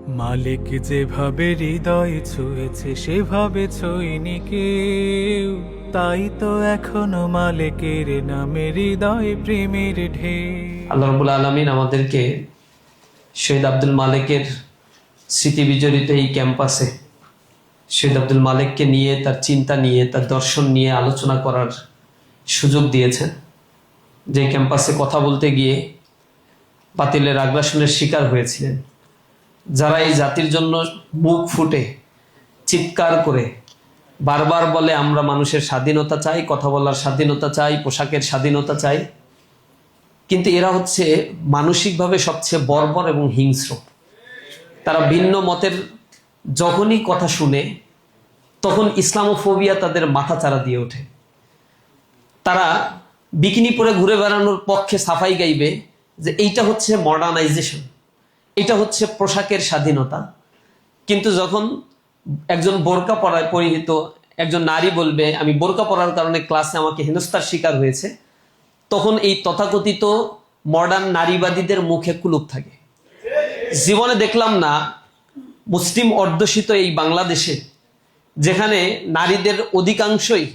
মালিক যেভাবে হৃদয় ছুঁয়েছে সেভাবে ছুঁইনি কেউ, তাই তো এখনো মালিকের নামে হৃদয় প্রেমের ঢেউ। আল্লাহ রাব্বুল আলামিন আমাদেরকে শহীদ আব্দুল মালেকের স্মৃতি বিজড়িত এই ক্যাম্পাসে শহীদ আব্দুল মালেককে নিয়ে, তার চিন্তা নিয়ে, তার দর্শন নিয়ে আলোচনা করার সুযোগ দিয়েছেন। যে ক্যাম্পাসে কথা বলতে গিয়ে বাতিলের আগ্রাসনের শিকার হয়েছিলেন, যারা এই জাতির জন্য মুখ ফুটে চিৎকার করে বারবার বলে আমরা মানুষের স্বাধীনতা চাই, কথা বলার স্বাধীনতা চাই, পোশাকের স্বাধীনতা চাই, কিন্তু এরা হচ্ছে মানসিকভাবে সবচেয়ে বর্বর এবং হিংস্র। তারা ভিন্ন মতের যখনই কথা শুনে তখন ইসলামোফোবিয়া তাদের মাথা চারা দিয়ে ওঠে। তারা বিকিনি পরে ঘুরে বেড়ানোর পক্ষে সাফাই গাইবে যে এইটা হচ্ছে মডার্নাইজেশন, এটা হচ্ছে পোশাকের স্বাধীনতা। কিন্তু যখন একজন বোরকা পরিহিত একজন নারী বলবে আমি বোরকা পরার কারণে ক্লাসে আমাকে হেনস্থার শিকার হয়েছে, তখন এই তথাকথিত মডার্ন নারীবাদীদের মুখে কুলুপ থাকে। জীবনে দেখলাম না মুসলিম অধ্যুষিত এই বাংলাদেশে, যেখানে নারীদের অধিকাংশই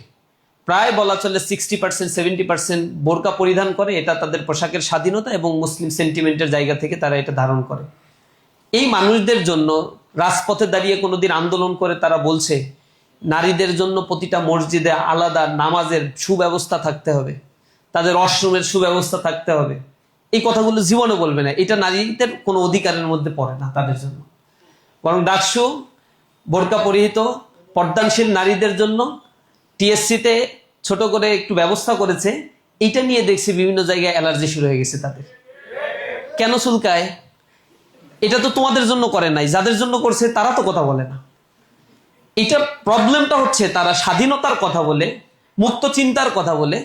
প্রায় বলা চলে 60% 70% বোরকা পরিধান করে, এটা তাদের পোশাকের স্বাধীনতা এবং মুসলিম সেন্টিমেন্টের জায়গা থেকে তারা এটা ধারণ করে। এই মানুষদের জন্য রাজপথে দাঁড়িয়ে কোনোদিন আন্দোলন করে তারা বলছে নারীদের জন্য প্রতিটা মসজিদে আলাদা নামাজের সুব্যবস্থা থাকতে হবে, তাদের ওয়াশরুমের সুব্যবস্থা থাকতে হবে, এই কথাগুলো জীবনে বলবে না। এটা নারীদের কোনো অধিকারের মধ্যে পড়ে না তাদের জন্য। বরং ডাকসু বোরকা পরিহিত পর্দানশীল নারীদের জন্য টিএসসিতে ছোট করে একটু ব্যবস্থা করেছে। এইটা নিয়ে দেখছি বিভিন্ন জায়গায় অ্যালার্জি শুরু হয়ে গেছে তাদের। কেন চুলকায়? এটা তো তোমাদের জন্য করে নাই, যাদের জন্য করছে তারা তো কথা বলে না। এটা প্রবলেমটা হচ্ছে তারা স্বাধীনতার কথা বলে, মুক্ত চিন্তার কথা বলে,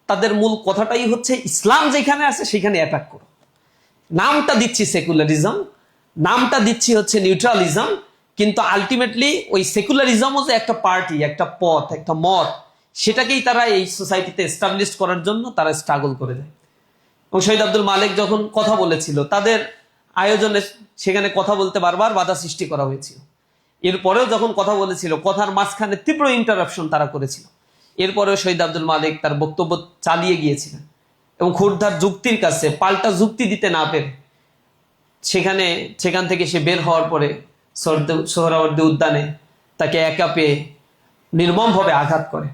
তাদের মূল কথাটাই হচ্ছে ইসলাম যেখানে আছে সেখানে অ্যাটাক করো। নামটা দিচ্ছি সেকুলারিজম, নামটা দিচ্ছি হচ্ছে নিউট্রালিজম, কিন্তু আলটিমেটলি ওই সেকুলারিজমও যে একটা পার্টি, একটা পথ, একটা মত, সেটাকেই তারা এই সোসাইটিতে এস্টাবলিশ করার জন্য তারা স্ট্রাগল করে যায়। এবং শহীদ আব্দুল মালেক যখন কথা বলেছিল, তাদের আয়োজনে সেখানে কথা বলতে বারবার বাধা সৃষ্টি করা হয়েছিল। এরপরেও যখন কথা বলেছিল, কথার মাঝখানে তীব্র ইন্টারাপশন তারা করেছিল। এরপরেও শহীদ আব্দুল মালেক তার বক্তব্য চালিয়ে গিয়েছিলেন এবং ক্ষুরধার যুক্তির কাছে পাল্টা যুক্তি দিতে না পেরে সেখান থেকে সে বের হওয়ার পরে সোহরাওয়ার্দী উদ্যানে তাকে একা পেয়ে নির্মমভাবে আঘাত করে।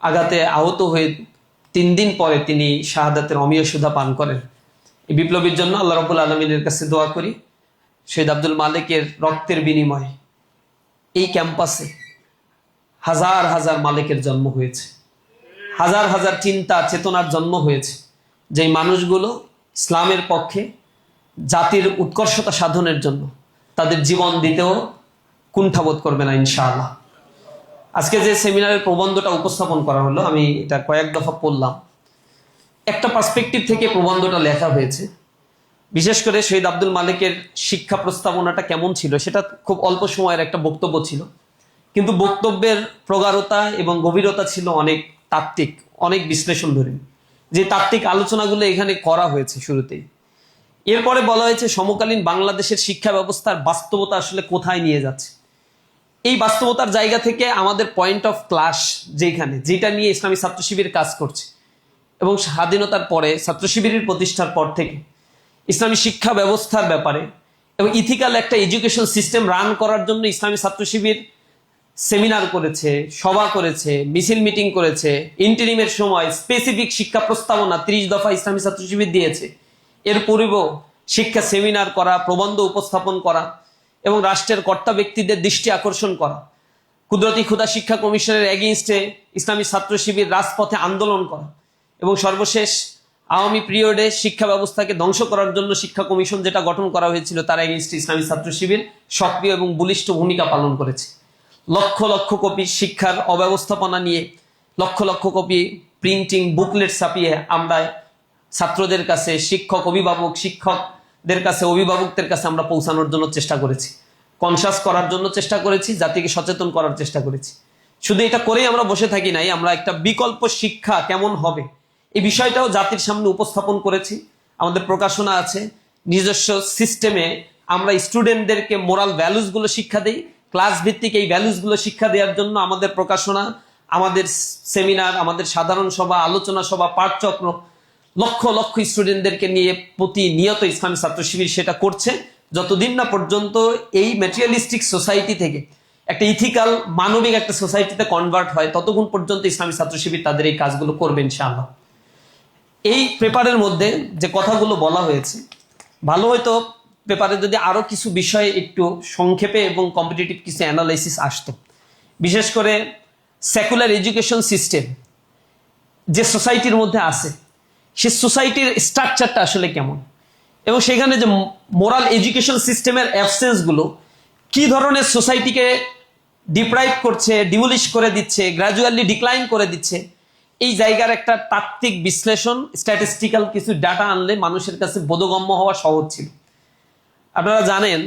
আঘাতে আহত হয়ে 3 দিন পরে তিনি শাহাদাতের অমীয় সুধা পান করেন। এই বিপ্লবীর জন্য আল্লাহ রাব্বুল আলামিনের কাছে দোয়া করি, শহীদ আব্দুল মালেকের রক্তের বিনিময়ে এই ক্যাম্পাসে হাজার হাজার মালেকের জন্ম হয়েছে, হাজার হাজার চিন্তা চেতনার জন্ম হয়েছে, যেই মানুষগুলো ইসলামের পক্ষে জাতির উৎকর্ষতা সাধনের জন্য তাদের জীবন দিতেও কুণ্ঠাবোধ করবে না ইনশাআল্লাহ। আজকে যে সেমিনারের প্রবন্ধটা উপস্থাপন করা হলো, আমি এটা কয়েক দফা পড়লাম। একটা পার্সপেক্টিভ থেকে প্রবন্ধটা লেখা হয়েছে। বিশেষ করে শহীদ আব্দুল মালেকের শিক্ষা প্রস্তাবনাটা কেমন ছিল সেটা খুব অল্প সময়ের একটা বক্তব্য ছিল, কিন্তু বক্তব্যের প্রগাঢ়তা এবং গভীরতা ছিল অনেক তাত্ত্বিক, অনেক বিশ্লেষণ ধরে, যে তাত্ত্বিক আলোচনাগুলো এখানে করা হয়েছে শুরুতেই। এরপরে বলা হয়েছে সমকালীন বাংলাদেশের শিক্ষা ব্যবস্থার বাস্তবতা আসলে কোথায় নিয়ে যাচ্ছে। এই বাস্তবতার জায়গা থেকে আমাদের পয়েন্ট অফ ক্লাস যেটা নিয়ে ইসলামী ছাত্র শিবির কাজ করছে, এবং স্বাধীনতার পরে ছাত্র শিবিরের প্রতিষ্ঠার পর থেকে ইসলামী শিক্ষা ব্যবস্থার ব্যাপারে এবং ইথিক্যাল একটা এডুকেশন সিস্টেম রান করার জন্য ইসলামী ছাত্র শিবির সেমিনার করেছে, সভা করেছে, মিছিল মিটিং করেছে, ইন্টারিমের সময় স্পেসিফিক শিক্ষা প্রস্তাবনা 30 দফা ইসলামী ছাত্র শিবির দিয়েছে। এর পূর্বেও শিক্ষা সেমিনার করা, প্রবন্ধ উপস্থাপন করা এবং রাষ্ট্রের কর্তা ব্যক্তিদের দৃষ্টি আকর্ষণ করা, কুদরতি ক্ষুদা শিক্ষা কমিশনের এগেইনস্টে ইসলামী ছাত্র শিবির রাজপথে আন্দোলন করা, এবং সর্বশেষ আওয়ামী পিরিয়ডে শিক্ষা ব্যবস্থাকে ধ্বংস করার জন্য শিক্ষা কমিশন যেটা গঠন করা হয়েছিল, তার এগেইনস্টে ইসলামী ছাত্র শিবির সক্রিয় এবং বলিষ্ঠ ভূমিকা পালন করেছে। লক্ষ লক্ষ কপি শিক্ষার অব্যবস্থাপনা নিয়ে lakh lakh copy printing booklet ছাপিয়ে আমরা ছাত্রদের কাছে, শিক্ষকদের কাছে, অভিভাবকদের কাছে আমরা পৌঁছানোর জন্য চেষ্টা করেছি, কনসাস করার জন্য চেষ্টা করেছি, জাতিকে সচেতন করার চেষ্টা করেছি। শুধু এটা করেই আমরা বসে থাকি নাই, আমরা একটা বিকল্প শিক্ষা কেমন হবে এই বিষয়টাও জাতির সামনে উপস্থাপন করেছি। আমাদের প্রকাশনা আছে, নিজস্ব সিস্টেমে আমরা স্টুডেন্টদেরকে মোরাল ভ্যালুসগুলো শিক্ষা দেই। ক্লাস ভিত্তিক এই ভ্যালুসগুলো শিক্ষা দেওয়ার জন্য আমাদের প্রকাশনা, আমাদের সেমিনার, আমাদের সাধারণ সভা, আলোচনা সভা, পাঠচক্র লক্ষ লক্ষ স্টুডেন্টদেরকে নিয়ে প্রতিনিয়ত ইসলামী ছাত্র শিবির সেটা করছে, যতদিন না পর্যন্ত এই ম্যাটেরিয়ালিস্টিক সোসাইটি থেকে একটা ইথিক্যাল মানবিক একটা সোসাইটিতে কনভার্ট হয়, ততক্ষণ পর্যন্ত ইসলামী ছাত্র শিবির তাদের এই কাজগুলো করবে ইনশাআল্লাহ। এই পেপারের মধ্যে যে কথাগুলো বলা হয়েছে, ভালো হয়তো পেপারে যদি আরো কিছু বিষয়ে একটু সংক্ষেপে এবং কম্পিটিটিভ কিছু অ্যানালাইসিস আসতো। বিশেষ করে সেকুলার এডুকেশন সিস্টেম যে সোসাইটির মধ্যে আছে, সে সোসাইটির স্ট্রাকচারটা আসলে কেমন, এবং সেখানে যে মোরাল এডুকেশন সিস্টেমের অ্যাবসেন্সগুলো কি ধরনের সোসাইটিকে ডিপ্রাইভ করছে, ডিমোলিশ করে দিচ্ছে, গ্র্যাজুয়ালি ডিক্লাইন করে দিচ্ছে, এই জায়গার একটা তাত্ত্বিক বিশ্লেষণ, স্ট্যাটিস্টিক্যাল কিছু ডাটা আনলে মানুষের কাছে বোধগম্য হওয়া সহজ ছিল। আপনারা জানেন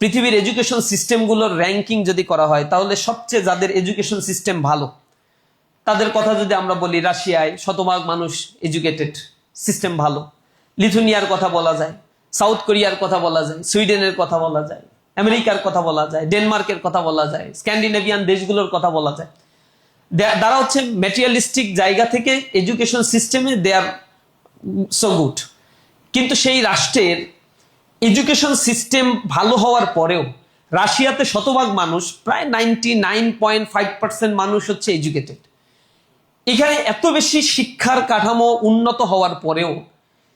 পৃথিবীর এডুকেশন সিস্টেমগুলোর র্যাঙ্কিং যদি করা হয়, তাহলে সবচেয়ে যাদের এডুকেশন সিস্টেম ভালো তাদের কথা যদি আমরা বলি, রাশিয়ায় শতভাগ মানুষ এডুকেটেড, সিস্টেম ভালো। লিথুনিয়ার কথা বলা যায়, সাউথ কোরিয়ার কথা বলা যায়, সুইডেনের কথা বলা যায়, আমেরিকার কথা বলা যায়, ডেনমার্কের কথা বলা যায়, স্ক্যান্ডিনেভিয়ান দেশগুলোর কথা বলা যায়। তারা হচ্ছে ম্যাটেরিয়ালিস্টিক জায়গা থেকে এডুকেশন সিস্টেমে দে আর সো গুড। কিন্তু সেই রাষ্ট্রের এডুকেশন সিস্টেম ভালো হওয়ার পরেও রাশিয়াতে শতভাগ মানুষ, প্রায় 99.5% মানুষ হচ্ছে এডুকেটেড। এখানে এত বেশি শিক্ষার কাঠামো উন্নত হওয়ার পরেও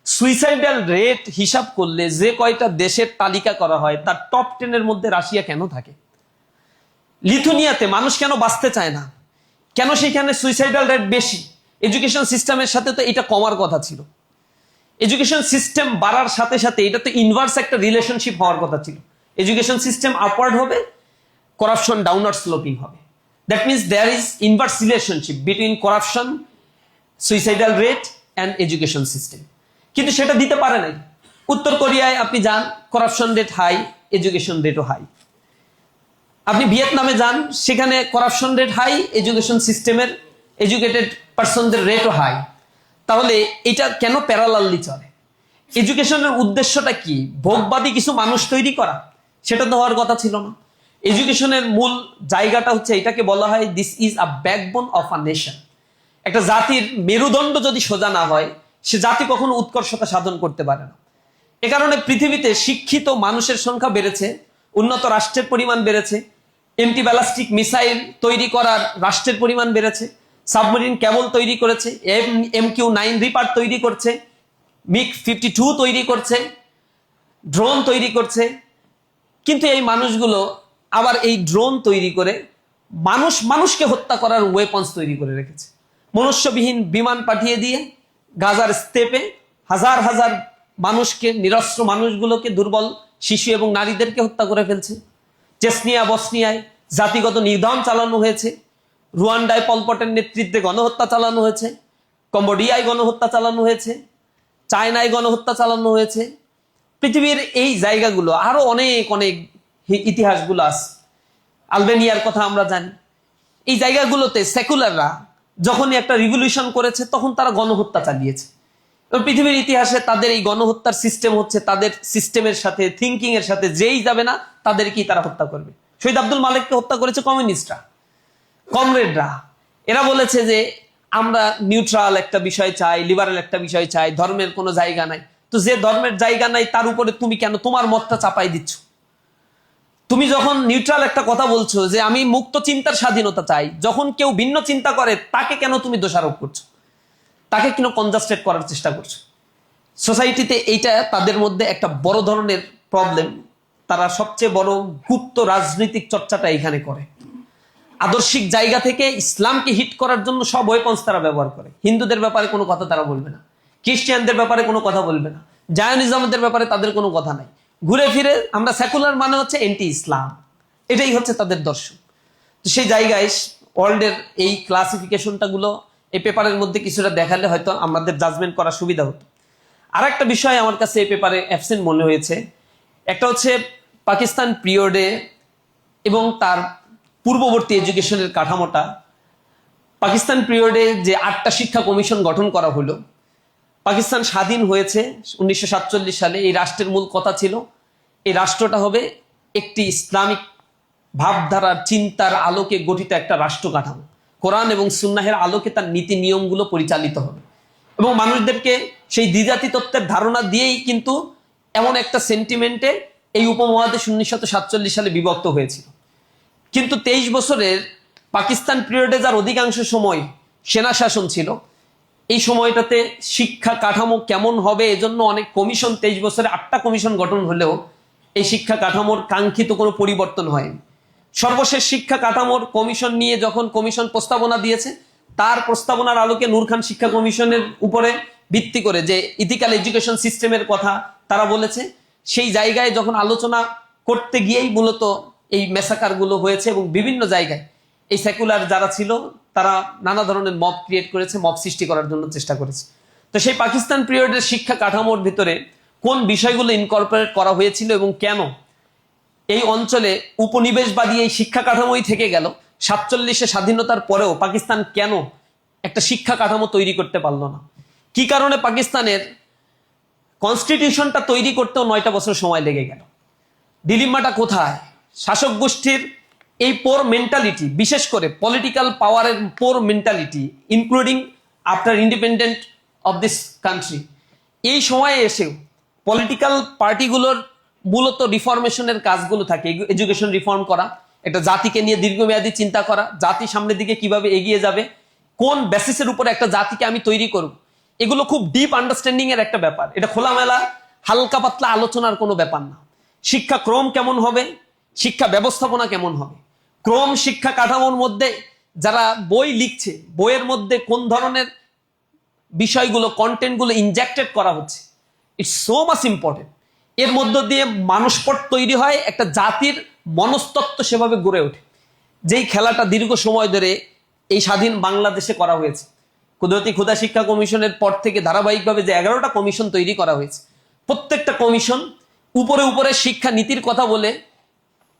সুইসাইডাল রেট হিসাব করলে যে কয়টা দেশের তালিকা করা হয়, তার টপ 10-এর মধ্যে রাশিয়া কেন থাকে? লিথুনিয়াতে মানুষ কেন বাঁচতে চায় না? কেন সেখানে সুইসাইডাল রেট বেশি? এডুকেশন সিস্টেমের সাথে তো এটা কমার কথা ছিল। এডুকেশন সিস্টেম বাড়ার সাথে সাথে এটা তো ইনভার্স একটা রিলেশনশিপ হওয়ার কথা ছিল। এডুকেশন সিস্টেম আপওয়ার্ড হবে, করাপশন ডাউনওয়ার্ড স্লোপিং হবে। That means there is inverse relationship between corruption, suicidal rate and education system. কিন্তু সেটা দিতে পারে নাই। উত্তর কোরিয়ায় আপনি যান, করাপশন রেট হাই, এডুকেশন রেটও হাই। আপনি ভিয়েতনামে যান, সেখানে করাপশন রেট হাই, এডুকেশন সিস্টেমের এডুকেটেড পার্সনদের রেটও হাই। তাহলে এটা কেন প্যারালালি চলে? এডুকেশনের উদ্দেশ্যটা কি? ভোগবাদী কিছু মানুষ তৈরি করা? সেটা তো হওয়ার কথা ছিল না। এডুকেশনের মূল জায়গাটা হচ্ছে, এটাকে বলা হয় this is a backbone of a nation. একটা জাতির মেরুদণ্ড যদি সোজা না হয়, সে জাতি কখনো উৎকর্ষতা সাধন করতে পারে না। এ কারণে পৃথিবীতে শিক্ষিত মানুষের সংখ্যা বেড়েছে, উন্নত রাষ্ট্রের পরিমাণ বেড়েছে, এন্টি ব্যালিস্টিক মিসাইল তৈরি করার রাষ্ট্রের পরিমাণ বেড়েছে, সাবমেরিন কেবল তৈরি করেছে, MQ-9 রিপার তৈরি করছে, MiG-52 তৈরি করছে, ড্রোন তৈরি করছে। কিন্তু এই মানুষগুলো আবার এই ড্রোন তৈরি করে মানুষকে হত্যা করার ওয়েপন্স তৈরি করে রেখেছে। মনুষ্যবিহীন বিমান পাঠিয়ে দিয়ে গাজার স্তেপে হাজার হাজার মানুষকে, নিরস্ত্র মানুষগুলোকে, দুর্বল শিশু এবং নারীদেরকে হত্যা করে ফেলছে। চেচনিয়া, বসনিয়ায় জাতিগত নির্যাতন চালানো হয়েছে, রুয়ান্ডায় পলপটের নেতৃত্বে গণহত্যা চালানো হয়েছে, কম্বোডিয়ায় গণহত্যা চালানো হয়েছে, চায়নায় গণহত্যা চালানো হয়েছে। পৃথিবীর এই জায়গাগুলো আরো অনেক অনেক ইতিহাসগুলো আছে। আলবেনিয়ার কথা আমরা জানি। এই জায়গাগুলোতে সেকুলাররা যখনই একটা রিভলিউশন করেছে, তখন তারা গণহত্যা চালিয়েছে। এবং পৃথিবীর ইতিহাসে তাদের এই গণহত্যার সিস্টেম হচ্ছে, তাদের সিস্টেমের সাথে, থিঙ্কিং এর সাথে যেই যাবে না তাদেরকেই তারা হত্যা করবে। শহীদ আব্দুল মালিককে হত্যা করেছে কমিউনিস্টরা, কমরেডরা। এরা বলেছে যে আমরা নিউট্রাল একটা বিষয় চাই, লিবারেল একটা বিষয় চাই, ধর্মের কোনো জায়গা নাই। তো যে ধর্মের জায়গা নাই, তার উপরে তুমি কেন তোমার মতটা চাপাই দিচ্ছ? তুমি যখন নিউট্রাল একটা কথা বলছো যে আমি মুক্ত চিন্তার স্বাধীনতা চাই, যখন কেউ ভিন্ন চিন্তা করে তাকে কেন তুমি দোষারোপ করছো? তাকে কেন কনজাস্টেড করার চেষ্টা করছো? সোসাইটিতে এইটা তাদের মধ্যে একটা বড় ধরনের প্রবলেম। তারা সবচেয়ে বড় গুপ্ত রাজনৈতিক চর্চাটা এখানে করে। আদর্শিক জায়গা থেকে ইসলামকে হিট করার জন্য সব ওয়েপন্স তারা ব্যবহার করে। হিন্দুদের ব্যাপারে কোনো কথা তারা বলবে না, খ্রিস্টানদের ব্যাপারে কোনো কথা বলবে না, জায়নিজমদের ব্যাপারে তাদের কোনো কথা নাই। ঘুরে ফিরে আমরা সেকুলার মানে হচ্ছে এন্টি ইসলাম, এটাই হচ্ছে তাদের দর্শন। তো সেই জায়গায় ওয়ার্ল্ডের এই ক্লাসিফিকেশনটা গুলো এই পেপারের মধ্যে কিছুটা দেখালে হয়তো আমাদের জাজমেন্ট করা সুবিধা হতো। আর একটা বিষয় আমার কাছে এই পেপারে অ্যাবসেন্ট মনে হয়েছে, একটা হচ্ছে পাকিস্তান পিরিয়ডে এবং তার পূর্ববর্তী এডুকেশনের কাঠামোটা। পাকিস্তান পিরিয়ডে যে 8টা শিক্ষা কমিশন গঠন করা হলো, পাকিস্তান স্বাধীন হয়েছে 1947 সালে। এই রাষ্ট্রের মূল কথা ছিল এই রাষ্ট্রটা হবে একটি ইসলামিক ভাবধারার চিন্তার আলোকে গঠিত একটা রাষ্ট্র কাঠামো, কোরআন এবং সুন্নাহের আলোকে তার নীতি নিয়মগুলো পরিচালিত হবে এবং মানুষদেরকে সেই দ্বিজাতি তত্ত্বের ধারণা দিয়েই কিন্তু এমন একটা সেন্টিমেন্টে এই উপমহাদেশ 1947 সালে বিভক্ত হয়েছিল। কিন্তু 23 বছরের পাকিস্তান পিরিয়ডে যার অধিকাংশ সময় সেনা শাসন ছিল, এই সময়টাতে শিক্ষা কাঠামো কেমন হবে এজন্য অনেক কমিশন, 23 বছরে 8টা কমিশন গঠন হলেও এই শিক্ষা কাঠামোর কাঙ্ক্ষিত কোনো পরিবর্তন হয়নি। সর্বশেষ শিক্ষা কাঠামোর কমিশন নিয়ে যখন কমিশন প্রস্তাবনা দিয়েছে, তার প্রস্তাবনার আলোকে নূর খান শিক্ষা কমিশনের উপরে ভিত্তি করে যে ইথিক্যাল এডুকেশন সিস্টেমের কথা তারা বলেছে, সেই জায়গায় যখন আলোচনা করতে গিয়েই মূলত এই মেসাকারগুলো হয়েছে এবং বিভিন্ন জায়গায় এই সেকুলার যারা ছিল তারা নানা ধরনের মব ক্রিয়েট করেছে, মব সৃষ্টি করার জন্য চেষ্টা করেছে। তো সেই পাকিস্তান পিরিয়ডের শিক্ষা কাঠামোর ভিতরে কোন বিষয়গুলো ইনকর্পোরেট করা হয়েছিল এবং কেন এই অঞ্চলে উপনিবেশবাদী এই শিক্ষা কাঠামোই থেকে গেল, 47-এ স্বাধীনতার পরেও পাকিস্তান কেন একটা শিক্ষা কাঠামো তৈরি করতে পারলো না, কি কারণে পাকিস্তানের কনস্টিটিউশনটা তৈরি করতেও 9টা বছর সময় লেগে গেল, ডিলিমাটা কোথায়, শাসক গোষ্ঠীর এই পোর মেন্টালিটি, বিশেষ করে পলিটিক্যাল পাওয়ারের poor mentality including after independent of this country, এই সময়ে এসেও পলিটিক্যাল পার্টিগুলোর মূলত রিফরমেশনের কাজগুলো থাকে, এডুকেশন রিফর্ম করা, একটা জাতিকে নিয়ে দীর্ঘমেয়াদী চিন্তা করা, জাতি সামনের দিকে কিভাবে এগিয়ে যাবে, কোন বেসিসের উপরে একটা জাতিকে আমি তৈরি করব, এগুলো খুব ডিপ আন্ডারস্ট্যান্ডিং এর একটা ব্যাপার। এটা খোলামেলা হালকা পাতলা আলোচনার কোনো ব্যাপার না। শিক্ষা ক্রম কেমন হবে, শিক্ষা ব্যবস্থাপনা কেমন হবে, ক্রম শিক্ষা কাঠামোর মধ্যে যারা বই লিখছে, বইয়ের মধ্যে কোন ধরনের বিষয়গুলো কন্টেন্টগুলো ইনজেক্টেড করা হচ্ছে, ইটস সো মাচ ইম্পর্টেন্ট। এর মধ্য দিয়ে মানুষপট তৈরি হয়, একটা জাতির মনস্তত্ত্ব সেভাবে গড়ে ওঠে, যেই খেলাটা দীর্ঘ সময় ধরে এই স্বাধীন বাংলাদেশে করা হয়েছে। কুদরতি ক্ষুদা শিক্ষা কমিশনের পর থেকে ধারাবাহিকভাবে যে 11টা কমিশন তৈরি করা হয়েছে, প্রত্যেকটা কমিশন উপরে উপরে শিক্ষা নীতির কথা বলে,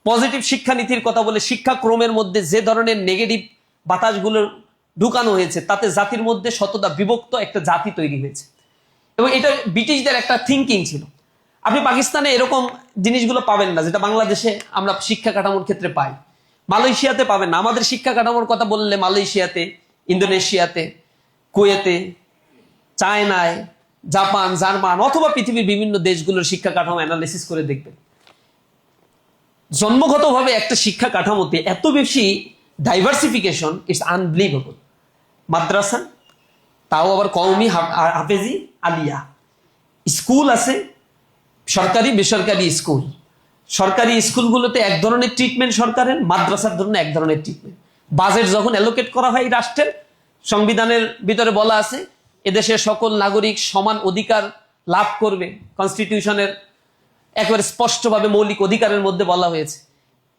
পজিটিভ শিক্ষা নীতির কথা বলে, শিক্ষাক্রমের মধ্যে যে ধরনের নেগেটিভ বাতাসগুলো ঢুকানো হয়েছে তাতে জাতির মধ্যে শতদা বিভক্ত একটা জাতি তৈরি হয়েছে। এবং এটা ব্রিটিশদের একটা থিঙ্কিং ছিল। আপনি পাকিস্তানে এরকম জিনিসগুলো পাবেন না যেটা বাংলাদেশে আমরা শিক্ষা কাঠামোর ক্ষেত্রে পাই, মালয়েশিয়াতে পাবেন না। আমাদের শিক্ষা কাঠামোর কথা বললে মালয়েশিয়াতে, ইন্দোনেশিয়াতে, কুয়েতে, চায়নায়, জাপান, জার্মান অথবা পৃথিবীর বিভিন্ন দেশগুলোর শিক্ষা কাঠামো অ্যানালিসিস করে দেখবেন, জন্মগতভাবে একটা শিক্ষা কাঠামোতে এত বেশি ডাইভার্সিফিকেশন, ইটস আনবিলিভেবল। মাদ্রাসা, তাও আবার কওমি হাফেজি আলিয়া, স্কুল আছে, সরকারি বেসরকারি স্কুল। সরকারি স্কুলগুলোতে এক ধরনের ট্রিটমেন্ট সরকারের, মাদ্রাসার জন্য এক ধরনের ট্রিটমেন্ট। বাজেট যখন অ্যালোকেট করা হয় রাষ্ট্রের, সংবিধানের ভিতরে বলা আছে এদেশের সকল নাগরিক সমান অধিকার লাভ করবে, কনস্টিটিউশনের একেবারে স্পষ্টভাবে মৌলিক অধিকারের মধ্যে বলা হয়েছে।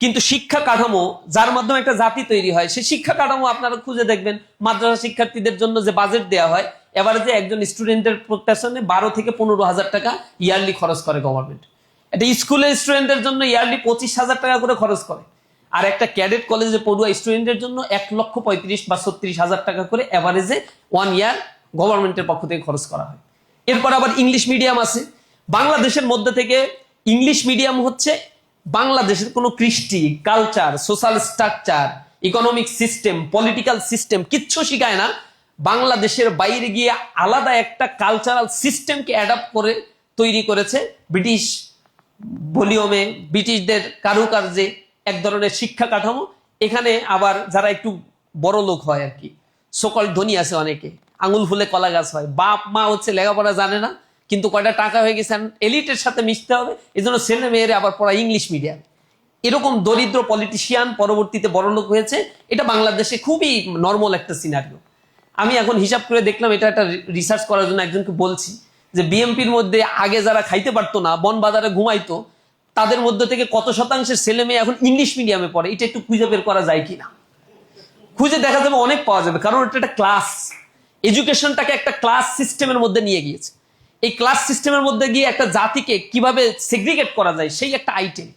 কিন্তু শিক্ষা কাঠামো যার মাধ্যমে একটা জাতি তৈরি হয়, সেই শিক্ষা কাঠামো আপনারা খুঁজে দেখবেন মাদ্রাসা শিক্ষার্থীদের জন্য যে বাজেট দেওয়া হয়, এভারেজে একজন স্টুডেন্টের পেছনে 12 থেকে 15,000 টাকা ইয়ারলি খরচ করে গভর্নমেন্ট। এটা স্কুলের স্টুডেন্টের জন্য ইয়ারলি 25,000 টাকা করে খরচ করে, আর একটা ক্যাডেট কলেজে পড়ুয়া স্টুডেন্টের জন্য 1,35,000 বা 36,000 টাকা করে এভারেজে 1 ইয়ার গভর্নমেন্টের পক্ষ থেকে খরচ করা হয়। এরপর আবার ইংলিশ মিডিয়াম আছে। বাংলাদেশের মধ্যে থেকে ইংলিশ মিডিয়াম হচ্ছে বাংলাদেশের কোনো কৃষ্টি, culture, social structure, economic system, political system কিচ্ছু শিখায় না। বাংলাদেশের বাইরে গিয়ে আলাদা একটা কালচারাল সিস্টেমকে অ্যাডাপ্ট করে তৈরি করেছে ব্রিটিশ ভলিউমে, ব্রিটিশদের কারুকার্যে এক ধরনের শিক্ষা কাঠামো। এখানে আবার যারা একটু বড় লোক হয় আর কি, সকল ধনী আছে, অনেকে আঙুল ফুলে কলা গাছ হয়, বাপ মা হচ্ছে লেখাপড়া জানে না, কিন্তু কয়টা টাকা হয়ে গেছে এলিটের সাথে মিশতে হবে, এই জন্য ছেলে মেয়েরা আবার পড়া ইংলিশ মিডিয়াম। এরকম দরিদ্র পলিটিশিয়ান পরবর্তীতে বড় লোক হয়েছে। এটা বাংলাদেশে খুবই নর্মাল একটা সিনারিও। আমি এখন হিসাব করে দেখলাম, এটা একটা রিসার্চ করার জন্য একজনকে বলছি যে বিএমপির মধ্যে আগে যারা খাইতে পারতো না, বন বাজারে ঘুমাইতো, তাদের মধ্যে থেকে কত শতাংশের ছেলে মেয়ে এখন ইংলিশ মিডিয়ামে পড়ে, এটা একটু খুঁজে বের করা যায় কিনা। খুঁজে দেখা যাবে অনেক পাওয়া যাবে, কারণ এটা একটা ক্লাস, এডুকেশনটাকে একটা ক্লাস সিস্টেমের মধ্যে নিয়ে গিয়েছে। এই ক্লাস সিস্টেমের মধ্যে গিয়ে একটা জাতিকে কিভাবে সেগ্রিগেট করা যায় সেই একটা আইটেম,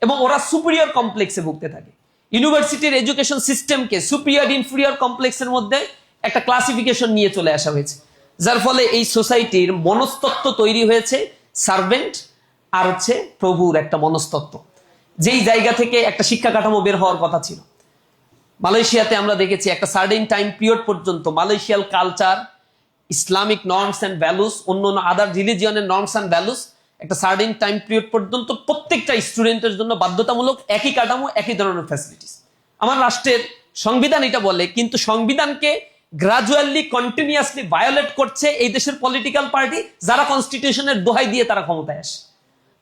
এবং ওরা সুপিরিয়র কমপ্লেক্সে ভুগতে থাকে। ইউনিভার্সিটির এডুকেশন সিস্টেমকে সুপিরিয়র ইনফিরিয়র কমপ্লেক্সের মধ্যে একটা ক্লাসিফিকেশন নিয়ে চলে আসা হয়েছে, যার ফলে এই সোসাইটির মনস্তত্ত্ব তৈরি হয়েছে সার্ভেন্ট আর হচ্ছে প্রভুর একটা মনস্তত্ত্ব, যেই জায়গা থেকে একটা শিক্ষা কাঠামো বের হওয়ার কথা ছিল। মালয়েশিয়াতে আমরা দেখেছি একটা সার্টেন টাইম পিরিয়ড পর্যন্ত মালয়েশিয়াল culture, Islamic norms and values, অন্য আদার রিলিজিয়নের নর্মস অ্যান্ড ভ্যালুস একটা সার্টেন টাইম পিরিয়ড পর্যন্ত প্রত্যেকটা স্টুডেন্টের জন্য বাধ্যতামূলক, একই কাঠামো, একই ধরনের ফ্যাসিলিটিস। আমার রাষ্ট্রের সংবিধান এটা বলে, কিন্তু সংবিধানকে গ্রাজুয়ালি কন্টিনিউয়াসলি ভায়োলেট করছে এই দেশের পলিটিক্যাল পার্টি, যারা কনস্টিটিউশনের দোহাই দিয়ে তারা ক্ষমতায় আসে।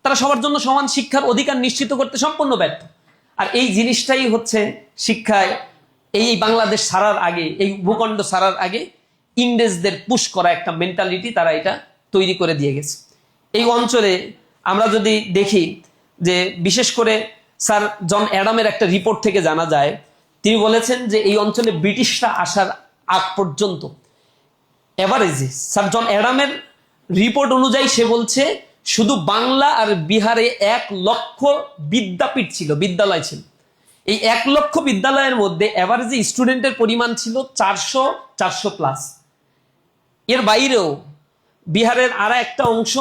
তারা সবার জন্য সমান শিক্ষার অধিকার নিশ্চিত করতে সম্পূর্ণ ব্যর্থ। আর এই জিনিসটাই হচ্ছে শিক্ষায় এই বাংলাদেশ ছাড়ার আগে, এই ভূখণ্ড ছাড়ার আগে ইংরেজদের পুশ করা একটা মেন্টালিটি তারা এটা তৈরি করে দিয়ে গেছে। এই অঞ্চলে আমরা যদি দেখি যে বিশেষ করে স্যার জন অ্যাডামের একটা রিপোর্ট থেকে জানা যায়, তিনি বলেছেন যে এই অঞ্চলে ব্রিটিশরা আসার আগ পর্যন্ত এভারেজে স্যার জন অ্যাডামের রিপোর্ট অনুযায়ী সে বলছে শুধু বাংলা আর বিহারে 1 লক্ষ বিদ্যাপীঠ ছিল, বিদ্যালয় ছিল। এই 1 লক্ষ বিদ্যালয়ের মধ্যে এভারেজে স্টুডেন্টের পরিমাণ ছিল 400 প্লাস। এর বাইরেও বিহারের আর একটা অংশ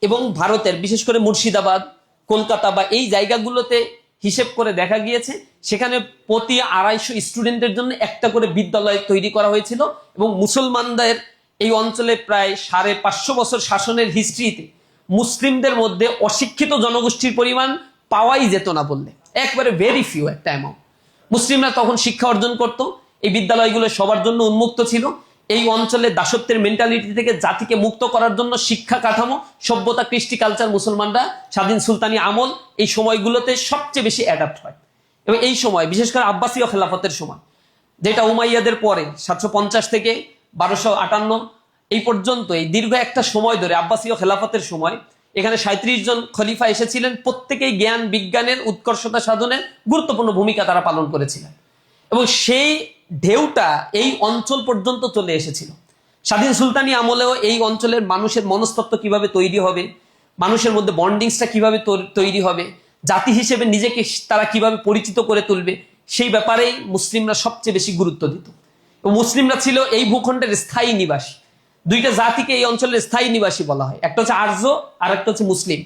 এবং ভারতের বিশেষ করে মুর্শিদাবাদ, কলকাতা বা এই জায়গাগুলোতে হিসেব করে দেখা গিয়েছে সেখানে প্রতি 250 স্টুডেন্টের জন্য একটা করে বিদ্যালয় তৈরি করা হয়েছিল। এবং মুসলমানদের এই অঞ্চলে প্রায় 550 বছর শাসনের হিস্ট্রিতে মুসলিমদের মধ্যে অশিক্ষিত জনগোষ্ঠীর পরিমাণ পাওয়াই যেত না বললে, একবারে ভেরি ফিউ একটা অ্যামাউন্ট। মুসলিমরা তখন শিক্ষা অর্জন করত, এই বিদ্যালয়গুলো সবার জন্য উন্মুক্ত ছিল। এই অঞ্চলে দাসত্বের মেন্টালিটি থেকে জাতিকে মুক্ত করার জন্য শিক্ষা কাঠামো, সভ্যতা, কৃষ্টি, কালচার মুসলমানরা স্বাধীন সুলতানি আমল এই সময়গুলোতে সবচেয়ে বেশি অ্যাডাপ্ট হয়। এবং এই সময় বিশেষ করে আব্বাসীয় খেলাফতের সময়, যেটা উমাইয়াদের পরে 750 থেকে 1258 এই পর্যন্ত, এই দীর্ঘ একটা সময় ধরে আব্বাসীয় খেলাফতের সময় এখানে 37 জন খলিফা এসেছিলেন। প্রত্যেকেই জ্ঞান বিজ্ঞানের উৎকর্ষতা সাধনের গুরুত্বপূর্ণ ভূমিকা তারা পালন করেছিলেন। এবং সেই ঢেউটা এই অঞ্চল পর্যন্ত চলে এসেছিল। স্বাধীন সুলতানি আমলেও এই অঞ্চলের মানুষের মনস্তত্ত্ব কিভাবে তৈরি হবে, মানুষের মধ্যে বন্ডিংসটা কিভাবে তৈরি হবে, জাতি হিসেবে নিজেকে তারা কিভাবে পরিচিত করে তুলবে, সেই ব্যাপারেই মুসলিমরা সবচেয়ে বেশি গুরুত্ব দিত। এবং মুসলিমরা ছিল এই ভূখণ্ডের স্থায়ী নিবাসী। দুইটা জাতিকে এই অঞ্চলের স্থায়ী নিবাসী বলা হয়, একটা হচ্ছে আর্য আর একটা হচ্ছে মুসলিম।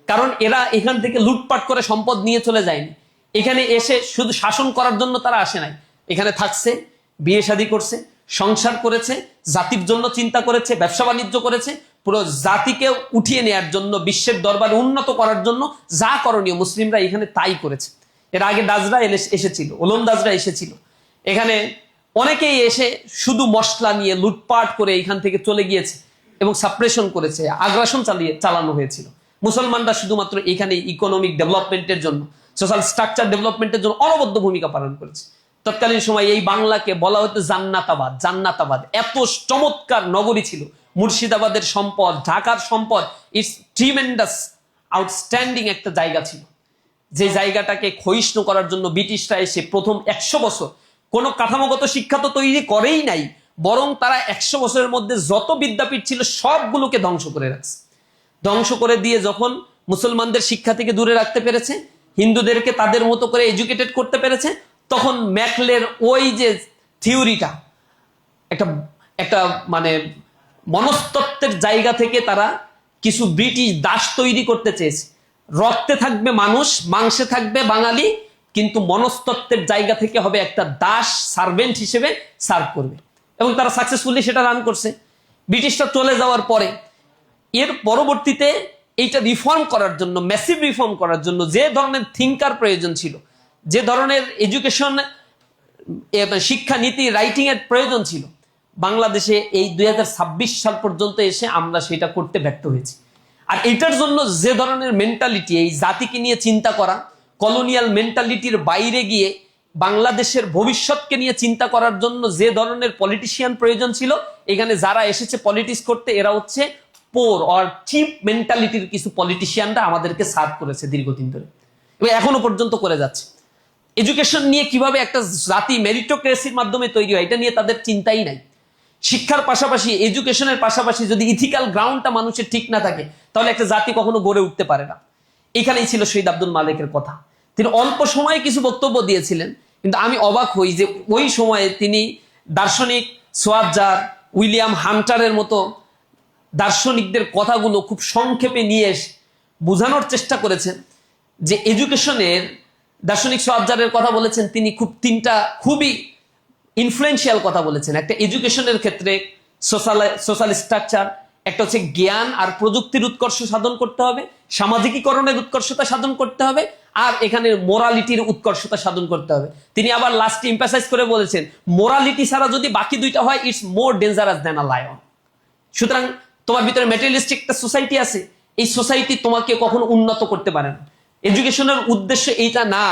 কারণ এরা এখান থেকে লুটপাট করে সম্পদ নিয়ে চলে যায়নি, এখানে এসে শুধু শাসন করার জন্য তারা আসে নাই। এখানে থাকছে, বিয়ে শাদী করছে, সংসার করেছে, জাতির জন্য চিন্তা করেছে, ব্যবসা বাণিজ্য করেছে, পুরো জাতিকে উঠিয়ে নেয়ার জন্য, বিশ্বের দরবারে উন্নত করার জন্য যা করণীয় মুসলিমরা এখানে তাই করেছে। এর আগে দাজরা এসেছিল, ওলন্দাজরা এসেছিল, এখানে অনেকেই এসে শুধু মশলা নিয়ে লুটপাট করে এখান থেকে চলে গিয়েছে এবং সাপ্রেশন করেছে, আগ্রাসন চালানো হয়েছিল। মুসলমানরা শুধুমাত্র এখানে ইকোনমিক ডেভেলপমেন্টের জন্য, সোশ্যাল স্ট্রাকচার ডেভেলপমেন্টের জন্য অনবদ্য ভূমিকা পালন করেছে। তৎকালীন সময় এই বাংলাকে বলা হতো জান্নাতাবাদ। জান্নাতাবাদ এত চমৎকার নগরী ছিল, মুর্শিদাবাদের সম্পদ, ঢাকার সম্পদ, ইটস ট্রিমেন্ডাস আউটস্ট্যান্ডিং একটা জায়গা ছিল, যে জায়গাটাকে ক্ষয়িষ্ণু করার জন্য ব্রিটিশরা এসে প্রথম 100 বছর কোনো কাঠামোগত শিক্ষা তো তৈরি করেই নাই, বরং তারা 100 বছরের মধ্যে যত বিদ্যাপীঠ ছিল সবগুলোকে ধ্বংস করে রাখছে। ধ্বংস করে দিয়ে যখন মুসলমানদের শিক্ষা থেকে দূরে রাখতে পেরেছে, হিন্দুদেরকে তাদের মতো করে এডুকেটেড করতে পেরেছে, তখন ম্যাকলের ওই যে থিওরিটা একটা মানে মনস্তত্ত্বের জায়গা থেকে তারা কিছু ব্রিটিশ দাস তৈরি করতে চেয়েছে। রক্তে থাকবে মানুষ, মাংসে থাকবে বাঙালি, কিন্তু মনস্তত্ত্বের জায়গা থেকে হবে একটা দাস, সার্ভেন্ট হিসেবে সার্ভ করবে। এবং তারা সাকসেসফুলি সেটা রান করছে। ব্রিটিশরা চলে যাওয়ার পরে এর পরবর্তীতে এইটা রিফর্ম করার জন্য, ম্যাসিভ রিফর্ম করার জন্য যে ধরনের থিঙ্কার প্রয়োজন ছিল, যে ধরনের এডুকেশন শিক্ষা নীতি রাইটিং এর প্রয়োজন ছিল, বাংলাদেশে এই 2026 সাল পর্যন্ত এসে আমরা সেটা করতে ব্যর্থ হয়েছি। আর এটার জন্য যে ধরনের মেন্টালিটি, এই জাতিকে নিয়ে চিন্তা করা, কলোনিয়াল মেন্টালিটির বাইরে গিয়ে বাংলাদেশের ভবিষ্যৎকে নিয়ে চিন্তা করার জন্য যে ধরনের পলিটিশিয়ান প্রয়োজন ছিল, এখানে যারা এসেছে পলিটিক্স করতে, এরা হচ্ছে পোর অর চিপ মেন্টালিটির কিছু পলিটিশিয়ানরা আমাদেরকে সার্ভ করেছে দীর্ঘদিন ধরে এবং এখনো পর্যন্ত করে যাচ্ছে। এডুকেশন নিয়ে কিভাবে একটা জাতি মেরিটোক্রেসির মাধ্যমে তৈরি হয়, এটা নিয়ে তাদের চিন্তাই নাই। শিক্ষার পাশাপাশি, এডুকেশনের পাশাপাশি যদি ইথিক্যাল গ্রাউন্ডটা মানুষের ঠিক না থাকে, তাহলে একটা জাতি কখনো গড়ে উঠতে পারে না। এখানেই ছিল শহীদ আব্দুল মালেকের কথা। তিনি অল্প সময়ে কিছু বক্তব্য দিয়েছিলেন, কিন্তু আমি অবাক হই যে ওই সময়ে তিনি দার্শনিক সোয়াবজার, উইলিয়াম হান্টারের মতো দার্শনিকদের কথাগুলো খুব সংক্ষেপে নিয়ে এসে বোঝানোর চেষ্টা করেছেন যে এডুকেশনের দার্শনিক সোয়াবজারের কথা বলেছেন তিনি তিনটা খুবই ইনফ্লুয়েন্সিয়াল কথা বলেছেন। একটা এডুকেশনের ক্ষেত্রে সোশ্যাল স্ট্রাকচার, একটা হচ্ছে জ্ঞান আর প্রযুক্তির উৎকর্ষ সাধন করতে হবে, সামাজিকীকরণের উৎকর্ষতা সাধন করতে হবে, আর এখানে মোরালিটির উৎকর্ষতা সাধন করতে হবে। তিনি আবার লাস্টে এমফাসাইজ করে বলেছেন মোরালিটি ছাড়া যদি বাকি দুইটা হয় it's more dangerous than a lion. সুতরাং তোমার ভিতরে ম্যাটেরিয়ালিস্টিক একটা সোসাইটি আছে, এই সোসাইটি তোমাকে কখনো উন্নত করতে পারে না। এডুকেশনের উদ্দেশ্য এইটা না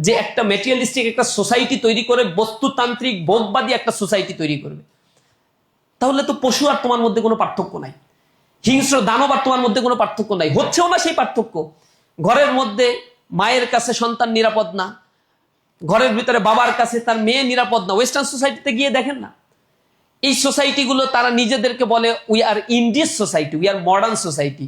যে একটা ম্যাটেরিয়ালিস্টিক একটা সোসাইটি তৈরি করে বস্তুতান্ত্রিক ভোগবাদী একটা সোসাইটি তৈরি করবে। তাহলে তো পশু আর তোমার মধ্যে কোনো পার্থক্য নাই, হিংস্র দানব আর তোমার মধ্যে কোনো পার্থক্য নাই, হচ্ছেও না সেই পার্থক্য। ঘরের মধ্যে মায়ের কাছে সন্তান নিরাপদ না, ঘরের ভিতরে বাবার কাছে তার মেয়ে নিরাপদ না। ওয়েস্টার্ন সোসাইটিতে গিয়ে দেখেন না, এই সোসাইটিগুলো তারা নিজেদেরকে বলে we are India's society, we are modern society,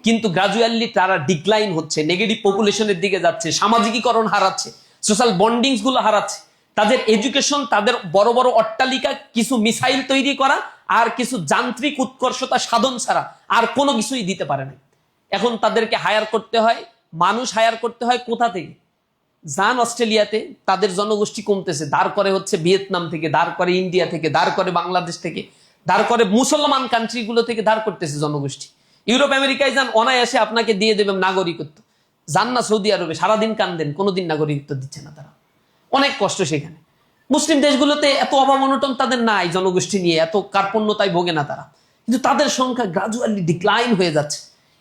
কিন্তু গ্রাজুয়ালি তারা ডিক্লাইন হচ্ছে, নেগেটিভ পপুলেশনের দিকে যাচ্ছে, সামাজিকীকরণ হারাচ্ছে, সোশ্যাল বন্ডিংস গুলো হারাচ্ছে। তাদের এডুকেশন, তাদের বড় বড় অট্টালিকা, কিছু মিসাইল তৈরি করা আর কিছু যান্ত্রিক উৎকর্ষতা সাধন ছাড়া আর কোনো কিছুই দিতে পারে না। এখন তাদেরকে হায়ার করতে হয়, মানুষ হায়ার করতে হয় কোথা থেকে? যান অস্ট্রেলিয়াতে, তাদের জনগোষ্ঠী কমতেছে, দাঁড় করে হচ্ছে ভিয়েতনাম থেকে, দাঁড় করে ইন্ডিয়া থেকে, দাঁড় করে বাংলাদেশ থেকে, দাঁড় করে মুসলমান কান্ট্রিগুলো থেকে দাঁড় করতেছে জনগোষ্ঠী। ইউরোপ আমেরিকায় যান, অনায়াসে আপনাকে দিয়ে দেবেন নাগরিকত্ব। যান না সৌদি আরবে, সারাদিন কান্দেন, কোনোদিন নাগরিকত্ব দিচ্ছে না তারা, অনেক কষ্ট সেখানে। মুসলিম দেশগুলোতে এত অভাব অনটন তাদের নাই, জনগোষ্ঠী নিয়ে এত কার্পণ্যতায় ভোগে না তারা, কিন্তু তাদের সংখ্যা গ্রাজুয়ালি ডিক্লাইন হয়ে যাচ্ছে।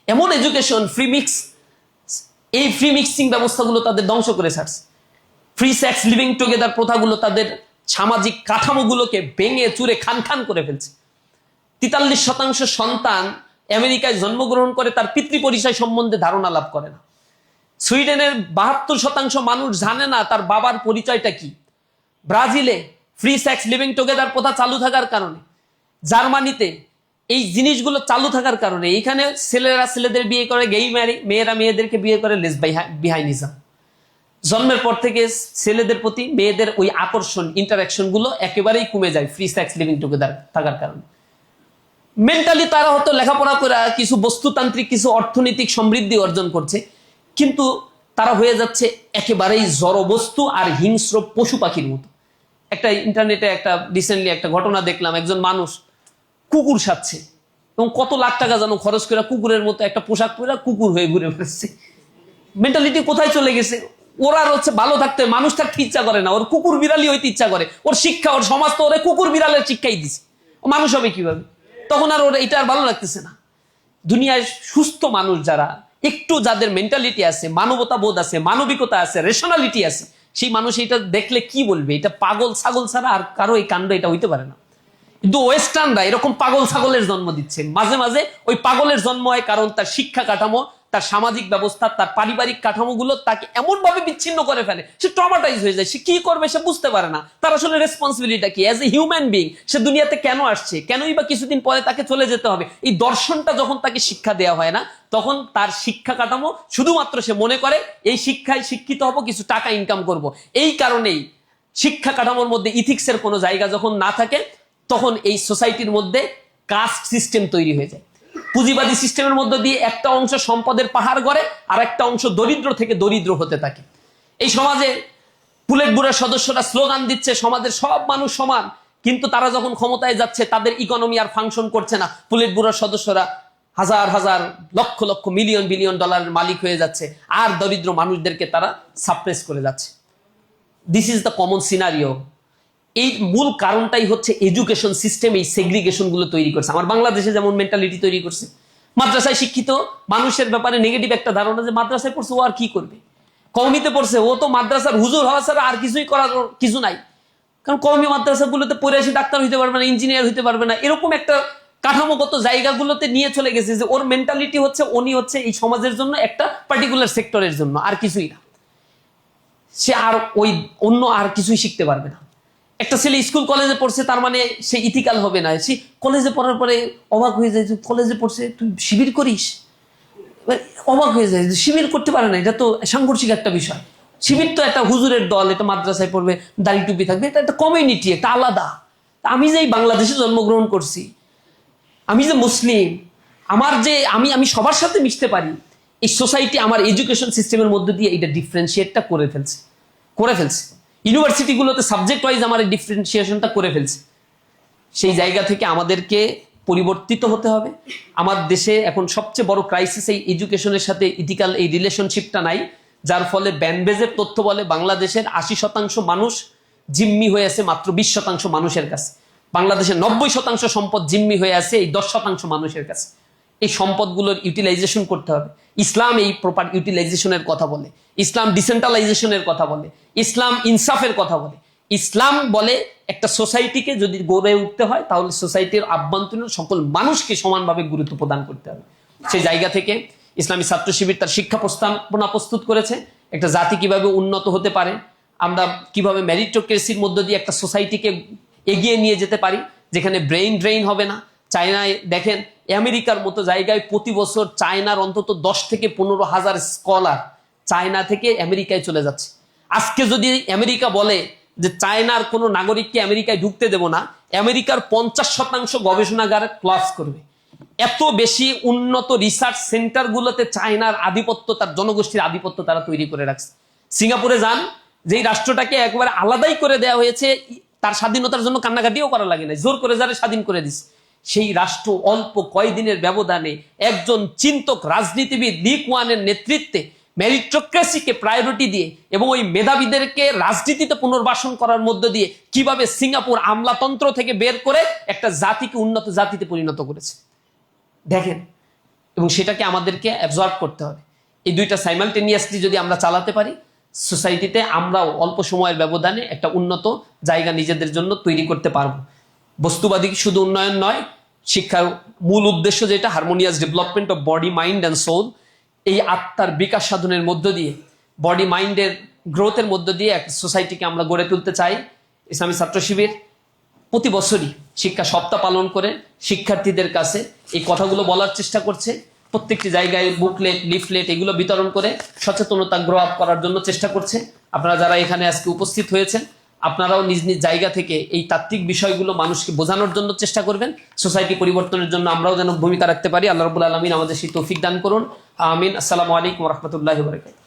এমন এডুকেশন ফ্রিমিক্স, এই ফ্রি মিক্সিং ব্যবস্থাগুলো তাদের ধ্বংস করে ছাড়ছে। ফ্রি সেক্স লিভিং টুগেদার প্রথাগুলো তাদের সামাজিক কাঠামোগুলোকে ভেঙে চুরে খান খান করে ফেলছে। 43% সন্তান আমেরিকায় জন্মগ্রহণ করে তার পিতৃ পরিচয় সম্বন্ধে ধারণা লাভ করে না। সুইডেনের 72% মানুষ জানে না তার বাবার পরিচয়টা কি। ব্রাজিলে ফ্রি সেক্স লিভিং টুগেদার প্রথা চালু থাকার কারণে, জার্মানিতে এই জিনিসগুলো চালু থাকার কারণে এখানে ছেলেরা ছেলেদের বিয়ে করে, গেই মেয়েরা মেয়েদেরকে বিয়ে করে, বিহাইনিজম। জন্মের পর থেকে ছেলেদের প্রতি মেয়েদের ওই আকর্ষণ, ইন্টারাকশন গুলো একেবারেই কমে যায় ফ্রি সেক্স লিভিং টুগেদার থাকার কারণে। মেন্টালি তারা হয়তো লেখাপড়া করে কিছু বস্তুতান্ত্রিক, কিছু অর্থনৈতিক সমৃদ্ধি অর্জন করছে, কিন্তু তারা হয়ে যাচ্ছে একেবারেই জড়বস্তু আর হিংস্র পশু পাখির মতো। একটা ইন্টারনেটে একটা রিসেন্টলি একটা ঘটনা দেখলাম, একজন মানুষ কুকুর সাজছে এবং কত লাখ টাকা যেন খরচ করে কুকুরের মতো একটা পোশাক পরে কুকুর হয়ে ঘুরে বেড়াচ্ছে। মেন্টালিটি কোথায় চলে গেছে? ওরা হচ্ছে ভালো থাকতে, মানুষ থাকতে ইচ্ছা করে না, ওর কুকুর বিড়ালি হইতে ইচ্ছা করে। ওর শিক্ষা, ওর সমাজ তো ওরে কুকুর বিড়ালের শিক্ষাই দিছে, ও মানুষ হবে কিভাবে? তখন আর ওর এটা আর ভালো লাগতেছে না। দুনিয়ায় সুস্থ মানুষ যারা, একটু যাদের মেন্টালিটি আছে, মানবতা বোধ আছে, মানবিকতা আছে, রেশনালিটি আছে, সেই মানুষ এটা দেখলে কি বলবে? এটা পাগল ছাগল ছাড়া আর কারো এই কাণ্ড এটা হইতে পারে না। কিন্তু ওয়েস্টার্নরা এরকম পাগল ছাগলের জন্ম দিচ্ছে। মাঝে মাঝে ওই পাগলের জন্ম হয় কারণ তার শিক্ষা কাঠামো, তার সামাজিক ব্যবস্থা, তার পারিবারিক কাঠামোগুলো তাকে এমন ভাবে বিচ্ছিন্ন করে ফেলে, সে ট্রমাটাইজ হয়ে যায়। সে কি করবে সে বুঝতে পারে না, তার আসলে রেসপন্সিবিলিটি কি অ্যাজ এ হিউম্যান বিং, সে দুনিয়াতে কেন আসছে, কেনই বা কিছুদিন পরে তাকে চলে যেতে হবে। এই দর্শনটা যখন তাকে শিক্ষা দেওয়া হয় না, তখন তার শিক্ষা কাঠামো শুধুমাত্র সে মনে করে এই শিক্ষায় শিক্ষিত হব, কিছু টাকা ইনকাম করব। এই কারণেই শিক্ষা কাঠামোর মধ্যে ইথিক্সের কোনো জায়গা যখন না থাকে, তখন এই সোসাইটির মধ্যে কাস্ট সিস্টেম তৈরি হয়ে যায়। পুঁজিবাদী সিস্টেমের মধ্যে দিয়ে একটা অংশ সম্পদের পাহাড় গড়ে, আর একটা অংশ দরিদ্র থেকে দরিদ্র হতে থাকে। এই সমাজে বুলেট বুড়ার সদস্যরা স্লোগান দিচ্ছে সমাজের সব মানুষ সমান, কিন্তু তারা যখন ক্ষমতায় যাচ্ছে তাদের ইকোনমি আর ফাংশন করছে না। বুলেট বুড়ার সদস্যরা হাজার হাজার লক্ষ লক্ষ মিলিয়ন বিলিয়ন ডলারের মালিক হয়ে যাচ্ছে, আর দরিদ্র মানুষদেরকে তারা সাপ্রেস করে যাচ্ছে। This is the common scenario. এই মূল কারণটাই হচ্ছে এডুকেশন সিস্টেম এই সেগ্রিগেশন গুলো তৈরি করছে। আমার বাংলাদেশে যেমন মেন্টালিটি তৈরি করছে, মাদ্রাসায় শিক্ষিত মানুষের ব্যাপারে নেগেটিভ একটা ধারণা যে মাদ্রাসায় পড়ছে ও আর কি করবে, কওমিতে পড়ছে ও তো মাদ্রাসার হুজুর হওয়া ছাড়া আর কিছুই করার কিছু নাই। কারণ কওমি মাদ্রাসাগুলোতে পড়ে এসে ডাক্তার হইতে পারবে না, ইঞ্জিনিয়ার হইতে পারবে না, এরকম একটা কাঠামোগত জায়গাগুলোতে নিয়ে চলে গেছে যে ওর মেন্টালিটি হচ্ছে উনি হচ্ছে এই সমাজের জন্য একটা পার্টিকুলার সেক্টরের জন্য, আর কিছুই না। সে আর ওই অন্য আর কিছুই শিখতে পারবে না। একটা ছেলে স্কুল কলেজে পড়ছে তার মানে সে ইথিক্যাল হবে না। সে কলেজে পড়ার পরে অবাক হয়ে যায়, কলেজে পড়ছে তুই শিবির করিস, অবাক হয়ে যায়, শিবির করতে পারে না, এটা তো সাংঘর্ষিক একটা বিষয়। শিবির তো একটা হুজুরের দল, এটা মাদ্রাসায় পড়বে, দাড়ি টুপি থাকবে, এটা একটা কমিউনিটি, একটা আলাদা। আমি যে বাংলাদেশে জন্মগ্রহণ করছি, আমি যে মুসলিম, আমার যে আমি সবার সাথে মিশতে পারি, এই সোসাইটি আমার এডুকেশন সিস্টেমের মধ্যে দিয়ে এটা ডিফারেন্সিয়েটটা করে ফেলছে। ইউনিভার্সিটিগুলোতে সাবজেক্ট ওয়াইজ আমার এই ডিফারেন্সিয়েশনটা করে ফেলছে। সেই জায়গা থেকে আমাদেরকে পরিবর্তিত হতে হবে। আমার দেশে এখন সবচেয়ে বড় ক্রাইসিস এই এডুকেশনের সাথে ইথিক্যাল এই রিলেশনশিপটা নাই, যার ফলে ব্যানবেজের তথ্য বলে বাংলাদেশের 80% মানুষ জিম্মি হয়ে আছে মাত্র 20% মানুষের কাছে। বাংলাদেশের 90% সম্পদ জিম্মি হয়ে আছে এই 10% মানুষের কাছে। এই সম্পদগুলোর ইউটিলাইজেশন করতে হবে। ইসলাম এই প্রপার ইউটিলাইজেশনের কথা বলে, ইসলাম ডিসেন্ট্রালাইজেশনের কথা বলে, ইসলাম ইনসাফের কথা বলে। ইসলাম বলে একটা সোসাইটিকে যদি গড়ে উঠতে হয় তাহলে সোসাইটির আভ্যন্তরীণ সকল মানুষকে সমানভাবে গুরুত্ব প্রদান করতে হবে। সেই জায়গা থেকে ইসলামী ছাত্র শিবির তার শিক্ষা প্রস্তাবনা প্রস্তুত করেছে, একটা জাতি কিভাবে উন্নত হতে পারে, আমরা কিভাবে মেরিটোক্রেসির মধ্য দিয়ে একটা সোসাইটিকে এগিয়ে নিয়ে যেতে পারি, যেখানে ব্রেইন ড্রেইন হবে না। চায়নায় দেখেন, আমেরিকার মতো জায়গায় প্রতি বছর চায়নার অন্তত 10 থেকে 15,000 স্কলার চায়না থেকে আমেরিকায় চলে যাচ্ছে। আজকে যদি আমেরিকা বলে যে চায়নার কোনো নাগরিককে আমেরিকায় ঢুকতে দেব না, আমেরিকার 50% গবেষণাগার ক্লাস করবে। এত বেশি উন্নত রিসার্চ সেন্টারগুলোতে চায়নার আধিপত্য, তার জনগোষ্ঠীর আধিপত্য তারা তৈরি করে রাখছে। সিঙ্গাপুরে যান, যেই রাষ্ট্রটাকে একবারে আলাদাই করে দেওয়া হয়েছে, তার স্বাধীনতার জন্য কান্নাকাটিও করা লাগে না, জোর করে যারা স্বাধীন করে দিচ্ছে, সেই রাষ্ট্র অল্প কয়েকদিনের ব্যবধানে একজন চিন্তক রাজনীতিবিদ লি কুয়ানের নেতৃত্বে মেরিটোক্রেসিকে প্রায়োরিটি দিয়ে এবং ওই মেধাবীদেরকে রাজনীতিতে পুনর্বাসন করার মধ্য দিয়ে কিভাবে সিঙ্গাপুর আমলাতন্ত্র থেকে বের করে একটা জাতিকে উন্নত জাতিতে পরিণত করেছে দেখেন। এবং সেটাকে আমাদেরকে অ্যাবজর্ব করতে হবে। এই দুইটা সাইমালটেনিয়াসলি যদি আমরা চালাতে পারি, সোসাইটিতে আমরাও অল্প সময়ের ব্যবধানে একটা উন্নত জায়গা নিজেদের জন্য তৈরি করতে পারবো। বস্তুবাদী শুধু উন্নয়ন নয়, শিক্ষার মূল উদ্দেশ্য যেটা harmonious development of body, mind and soul, এই আত্মার বিকাশ সাধনের মধ্য দিয়ে, বডি মাইন্ডের গ্রোথের মধ্য দিয়ে একটা সোসাইটিকে আমরা গড়ে তুলতে চাই। ইসলামী ছাত্র শিবির প্রতি বছরই শিক্ষা সপ্তাহ পালন করে শিক্ষার্থীদের কাছে এই কথাগুলো বলার চেষ্টা করছে। প্রত্যেকটি জায়গায় বুকলেট, লিফলেট এগুলো বিতরণ করে সচেতনতা গ্রো আপ করার জন্য চেষ্টা করছে। আপনারা যারা এখানে আজকে উপস্থিত হয়েছেন, আপনারাও নিজ নিজ জায়গা থেকে এই তাত্ত্বিক বিষয়গুলো মানুষকে বোঝানোর জন্য চেষ্টা করবেন। সোসাইটি পরিবর্তনের জন্য আমরাও যেন ভূমিকা রাখতে পারি। আল্লাহ রাব্বুল আলামিন আমাদের সেই তৌফিক দান করুন, আমিন। আসসালামু আলাইকুম ওয়া রাহমাতুল্লাহি ওয়া বারাকাতুহু।